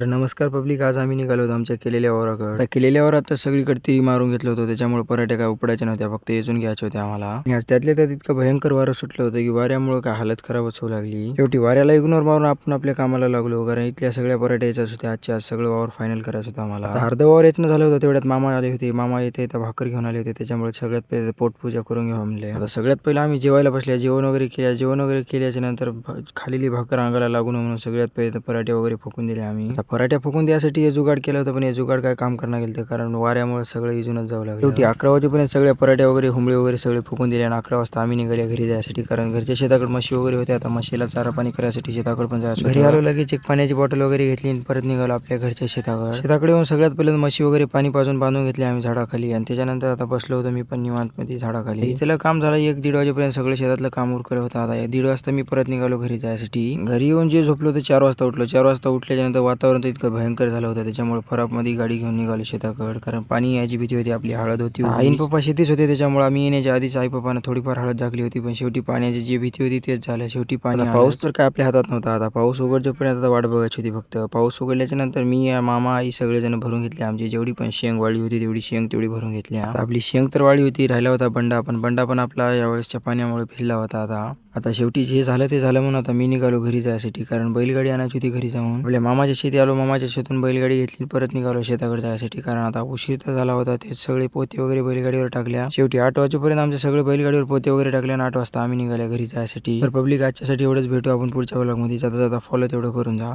तर नमस्कार पब्लिक, आज आम्ही निघालो होतो आमच्या केलेल्या वावराकडे. त्या केलेल्या वावरात तर सगळीकडे तिरी मारून घेतलं होतं, त्याच्यामुळे पराठ्या काय उपडायच्या नव्हत्या, फक्त येचून घ्यायच्या होत्या आम्हाला. आणि आज त्यातल्या त्यात इतकं भयंकर वारं सुटलं होतं की वाऱ्यामुळे काय हालत खराबच होऊ लागली. शेवटी वाऱ्याला इग्नोर मारून आपण आपल्या कामाला लागलो, कारण इथल्या सगळ्या पराठ्या यायच्याच होत्या. आजच्या आज सगळं वावर फायनल करायचं होतं आम्हाला. आता अर्ध वावर यायचं झालं होतं, तेवढ्यात मामा आले होते. मामा येते तर भाकर घेऊन आले होते, त्याच्यामुळे सगळ्यात पहिले पोटपूजा करून घेऊ म्हणले. आता सगळ्यात पहिलं आम्ही जेवायला बसल्या, जेवण वगैरे केल्याच्या नंतर खालेली भाकर अंगाला लागून म्हणून सगळ्यात पहिले पराठे वगैरे फुकून दिले आम्ही. पराठ्या फुकून द्यासाठी हे जुगाड केलं होतं, पण हे जुगाड काय काम करणार गेलं होतं, कारण वाऱ्यामुळे सगळं इजूनच जाऊ लागलं. शेवटी 11 वाजेपर्यंत सगळ्या पराठ्या वगैरे हुंबळे वगैरे सगळे फुकून दिले आणि 11 वाजता आम्ही निघाले घरी जायसाठी, कारण घरच्या शेताकडे म्हशी वगैरे होत्या. आता म्हशीला चारा पाणी करायसाठी शेताकडे पण जायचं. घरी आलो, लगेच एक पाण्याची बॉटल वगैरे घेतली आणि परत निघालो आपल्या घरच्या शेताकडे येऊन सगळ्यात पहिल्यांदा म्हशी वगैरे पाणी पाजून बांधून घेतली आम्ही झाडाखाली, आणि त्याच्यानंतर आता बसलो होतो मी पण निवांतमध्ये झाडाखाली. इथलं काम झालं 1-1:30 वाजेपर्यंत, सगळं शेतातलं काम उरकलं होतं. आता 1:30 वाजता मी परत निघालो घरी जायसाठी. घरी येऊन जे झोपलो होतं 4 वाजता उठलो. 4 वाजता उठल्याच्यानंतर वातावरण तर इतकं भयंकर झालं होतं, त्याच्यामुळे फरापमध्ये गाडी घेऊन निघालो शेताकडे, कारण पाणी यायची भीती होती. आपली हळद होती, आई पप्पा शेतीच होते, त्याच्यामुळे आम्ही येण्याच्या आधीच आई पप्पानं थोडीफार हळद झाकली होती, पण शेवटी पाण्याची जी भीती होती तेच झालं. शेवटी पाणी, पाऊस तर काय आपल्या हातात नव्हता. आता पाऊस उघडजोपर्यंत आता वाट बघायची होती फक्त. पाऊस उघडल्याच्या नंतर मी, मामा, आई सगळेजण भरून घेतले. आमची जेवढी पण शेंग वाळी होती तेवढी शेंग भरून घेतली. आपली शेंग तर वाळी होती, राहिला होता बंडा, पण बंडा पण आपला यावेळेसच्या पाण्यामुळे भिजला होता. आता शेवटी जे झालं ते झालं म्हणून आता मी निघालो घरी जायसाठी, कारण बैलगाडी आणायची होती घरी जाऊन. आपल्या मामाच्या शेती आलो, मामाच्या शेतून बैलगाडी घेतली, परत निघालो शेताकडे जायसाठी, कारण आता उशीर तर झाला होता. ते सगळे पोते वगैरे बैलगाडीवर टाकल्या. शेवटी 8 वाजेपर्यंत आमचे सगळे बैलगाडीवर पोते वगैरे टाकले आणि 8 वाजता आम्ही निघाल्या घरी जायसाठी. तर पब्लिक, आजच्यासाठी एवढंच. भेटू आपण पुढच्या व्लॉगमध्ये. जाता जाता फॉलो तेवढं करून जा.